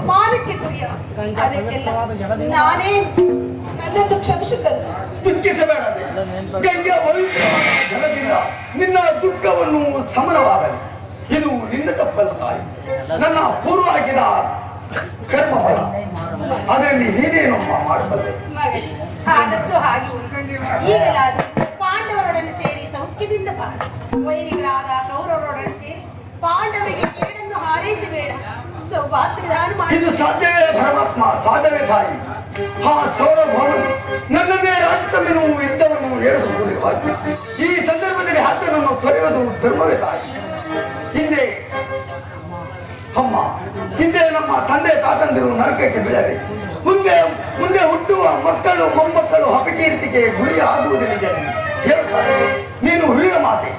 ಅಪಮಾನಕ್ಕೆ ಗುರಿಯ. ಅದಕ್ಕೆಲ್ಲ ನಾನೇ ನನ್ನನ್ನು ಕ್ಷಮಿಸುತ್ತಲ್ಲ. ದುಃಖಿಸಬೇಡ. ಗಂಗೆಯ ಪವಿತ್ರವಾದ ಜಲದಿಂದ ನಿನ್ನ ದುಃಖವನ್ನು ಸಮನವಾಗಲಿ. ಇದು ನಿನ್ನ ತಪ್ಪಲ್ಲ ತಾಯಿ, ನನ್ನ ಪೂರ್ವ ಹಾಕಿದ ಕರ್ಮ ಫಲ. ಅದರಲ್ಲಿ ನೀನೇನು ಮಾಡಬಲ್ಲೆ ಮಗನೇ. ಆದದ್ದು ಹಾಗೆ ಈಗಲಾದರೂ ಪಾಂಡವರೊಡನೆ ಸೇರಿ ಸೌಖ್ಯದಿಂದ ಬಾಳ. ವೈರಿಗಳಾದ ಕೌರವರೊಡನೆ ಸೇರಿ ಪಾಂಡವರಿಗೆ ಕೇಡನ್ನು ಹಾರೈಸಬೇಡ. ಸೌಭಾಗ್ಯದಾನ ಮಾಡಿ. ಇದು ಸಾಧ್ಯವೇ ಪರಮಾತ್ಮ, ಸಾಧ್ಯವೇ ತಾಯಿ. ಆ ಸೌರಭವನು ನನ್ನನ್ನೇ ರಾಜತಮ್ಮೆನು ಯುದ್ಧವನ್ನು ಏರ್ಪಡಿಸಿಕೊಂಡಿರುವ ಈ ಸಂದರ್ಭದಲ್ಲಿ ಹತ್ತನನ್ನು ತೊರೆಯುವುದು ಧರ್ಮವೇ ತಾಯಿ. ಹಿಂದೆ ನಮ್ಮ ತಂದೆ ತಾತಂದಿರು ನರಕಕ್ಕೆ ಬೀಳದೆ ಮುಂದೆ ಹುಟ್ಟುವ ಮಕ್ಕಳು ಮೊಮ್ಮಕ್ಕಳು ಅಪಕೀರ್ತಿಗೆ ಗುರಿ ಆಗುವುದು ನಿಜ ಹೇಳ್ತಾರೆ. ನೀನು ವೀರ ಮಾತೆ,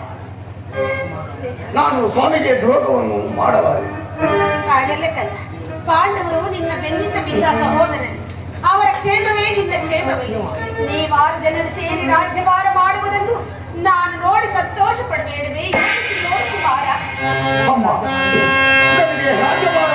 ನಾನು ಸ್ವಾಮಿಗೆ ದ್ರೋಹವನ್ನು ಮಾಡಲಾರೆ. ಹಾಗೆಲ್ಲ ಕಲ್ಲ. ಪಾಂಡವರು ನಿನ್ನ ಬೆನ್ನಿಂದ ಬಿದ್ದ ಸಹೋದರರು, ಅವರ ಕ್ಷೇಮವೇ ನಿನ್ನ ಕ್ಷೇಮವಲ್ಲ. ನೀವಾರು ಜನರು ಸೇರಿ ರಾಜ್ಯಭಾರ ಮಾಡುವುದನ್ನು ನಾನು ನೋಡಿ ಸಂತೋಷ ಪಡಬೇಡವೇ? ಯೋಚಿಸಿ ನೋಡು ಕುಮಾರ. ಅಮ್ಮ, ನನಗೆ ರಾಜ್ಯಭಾರ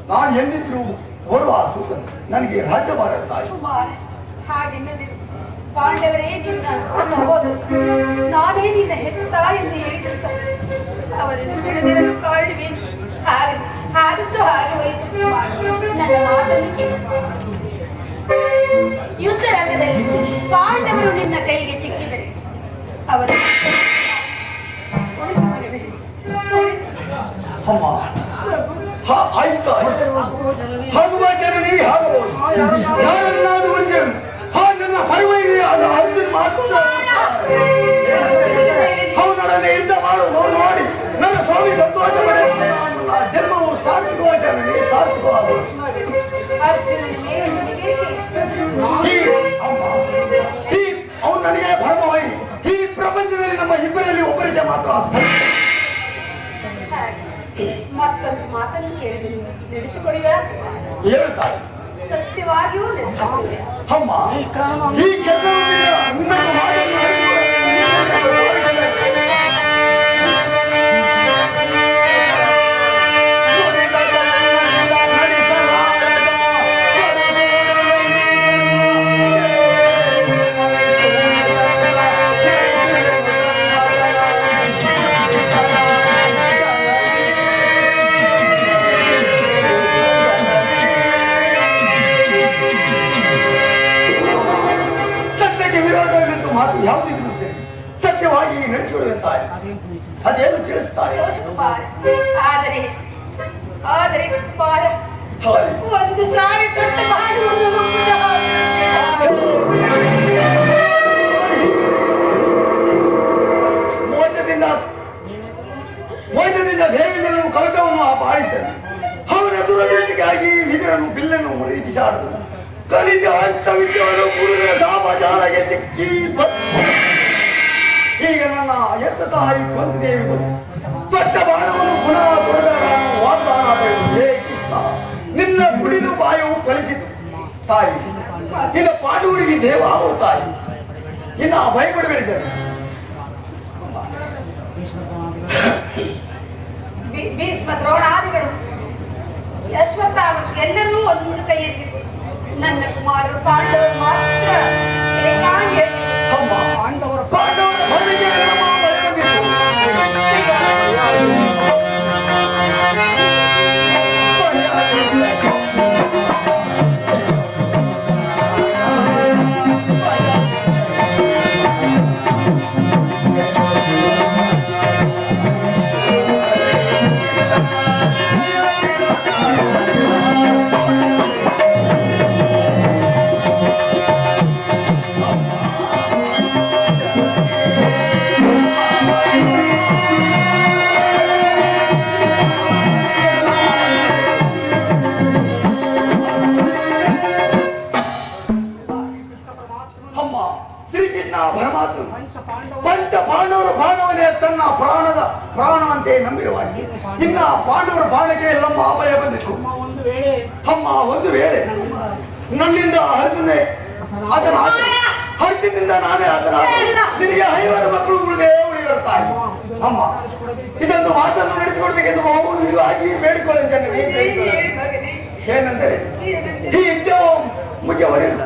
ನಾನು ಎಂದಿದ್ರು ಓಡುವ ಸೂತನು ನನಗೆ ರಾಜ್ಯಭಾರ ತಾಯಿ. ಹಾಗೆನ್ನದಿರು. ಪಾಂಡವರೇ ನಿನ್ನ ಸಹೋದರರು, ನಾನೇ ನಿನ್ನ ಹೆತ್ತ ಎಂದು ಹೇಳಿದರು ಸಹ ಅವರನ್ನು ಬಿಡದಿರಲು ಕಾರಣವೇ? ಆದದ್ದು ಹಾಗೆ ಹೋಯಿತು. ನನ್ನ ಮಾತನ್ನು ಕೇಳು. ಯುದ್ಧ ರಂಗದಲ್ಲಿ ಪಾಂಡವರು ನಿನ್ನ ಕೈಗೆ ಸಿಕ್ಕಿದರೆ ಅವರನ್ನು ಆಯ್ತು, ಹಾಗುವ ಜನನಿ ಆಗಬಹುದು. ಯಾರನ್ನಾದ್ರೂ ಉಳಿಸರು ನನ್ನ ಪರವಾಗಿ ಅರ್ಜುನ್ ಮಾತ್ರ ಅವನೊಡನೆ ಯುದ್ಧ ಮಾಡುವುದು ನೋಡಿ ನನ್ನ ಸ್ವಾಮಿ ಸಂತೋಷ ಪಡೆ. ಜನ್ಮವು ಸಾರ್ಥಕವ ಜನನಿ, ಸಾರ್ಥಕವಾಗುವುದು. ಅವನು ನನಗೆ ಭರಮವಾಗಿ ಈ ಪ್ರಪಂಚದಲ್ಲಿ ನಮ್ಮ ಇಬ್ಬರಲ್ಲಿ ಒಬ್ಬರಿಗೆ ಮಾತ್ರ ಮತ್ತೊಂದು ಮಾತನ್ನು ಕೇಳಿದ್ರು ನಡೆಸಿಕೊಡಿಗಳ ಹೇಳ್ತಾರೆ. ಸತ್ಯವಾಗಿಯೂ ನಡೆಸಿಕೊಡಿವೆ. ಅಮ್ಮ, ಈ ಕೆಲಸವನ್ನು ಮಾತು ಯಾವುದಿದ್ರು ಸರಿ ಸತ್ಯವಾಗಿ ನಡೆಸಿಕೊಳ್ಳುತ್ತಾರೆ. ಅದೇನು ತಿಳಿಸ್ತಾರೆ. ಆದರೆ ಕುಮಾರ, ಒಂದು ಸಾರಿ ದೊಡ್ಡ ಮೋಚದಿಂದ ದೇವೇಂದ್ರನು ಕವಚವನ್ನು ಅಪಹರಿಸಿದನು. ಅವನ ದುರದೃಷ್ಟಿಗಾಗಿ ವಿಜಯನು ಬಿಲ್ಲನ್ನು ಬಿಸಾಡಿದನು. ಕಲಿತ ವಾಸ್ತವಿದ್ಯವನ್ನು ಗುರುಗಳ ಸಾಮಚಾರಕ್ಕೆ ಸಿಕ್ಕಿ ಈಗ ನನ್ನ ಎತ್ತ ತಾಯಿ ಕೊಂದಿದೇವಿ ಬಂದು ದೊಡ್ಡ ಬಾಣವನ್ನು ಪುನಃ ತೊಡೆದ ವಾಗ್ದಾನ ಹೇ ಕೃಷ್ಣ, ನಿನ್ನ ಕುಡಿದು ಬಾಯು ಕಳಿಸಿತು ತಾಯಿ. ಇನ್ನು ಪಾಂಡವರಿಗೆ ಜೀವ ಆಗೋ ತಾಯಿ, ಇನ್ನು ಭಯಪಡಿ ಬೆಳೆಸಿದರು. ಭೀಷ್ಮ ದ್ರೋಣಾದಿಗಳು ಅಶ್ವತ್ಥಾಮ ಎಲ್ಲರೂ ಒಂದು ಕೈಯಲ್ಲಿ ನನ್ನ ಕುಮಾರರು ಪಾಂಡವರು ಮಾತ್ರ ಏಕಾಂಗಿ ಪಾಂಡವರ ಹೊರಗೆ ನಮ್ಮ ಭಯ ಪಂಚ ಪಾಂಡವರ ಬಾಣವನ್ನೇ ತನ್ನ ಪ್ರಾಣವಂತೆ ನಂಬಿರುವ ಇನ್ನ ಪಾಂಡವರ ಬಾಣಕ್ಕೆ ಎಲ್ಲಮ್ಮ ಭಯ ಬಂದಿತ್ತು. ಅಮ್ಮ ಒಂದು ವೇಳೆ ನನ್ನಿಂದ ಅರ್ಜುನೇ ಅರ್ಜುನಿಂದ ನಾನೇ ನಿನಗೆ 5 ಮಕ್ಕಳು ಉಳಿದಿರುತ್ತಾರೆ. ಅಮ್ಮ ಇದೊಂದು ಮಾತನ್ನು ನಡೆಸಿಕೊಡ್ಬೇಕೆಂದು ಬಹುವಾಗಿ ಬೇಡಿಕೊಳ್ಳಿ. ಏನೆಂದರೆ ಈ ಯುದ್ಧವು ಮುಗಿಯವರೆಲ್ಲ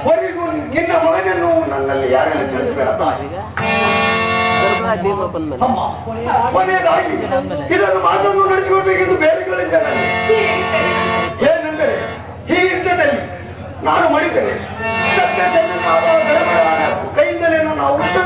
ಹೊರಗೂ ನಿನ್ನ ಮಗನನ್ನು ನನ್ನಲ್ಲಿ ಯಾರೆಲ್ಲ ತಿಳಿಸಬೇಡ. ಅಮ್ಮ ಕೊನೆಯದಾಗಿ ಇದನ್ನು ಮಾತನ್ನು ನಡೆಸಿಕೊಡ್ಬೇಕೆಂದು ಬೇಡಿಕೊಳ್ಳಿದ್ದೇನೆ. ಏನೆಂದರೆ ಈ ಯುದ್ಧದಲ್ಲಿ ನಾನು ಮಾಡಿದ್ದೇನೆ ಸತ್ಯ ಕೈಯಿಂದಲೇ ನನ್ನ ಉತ್ತರ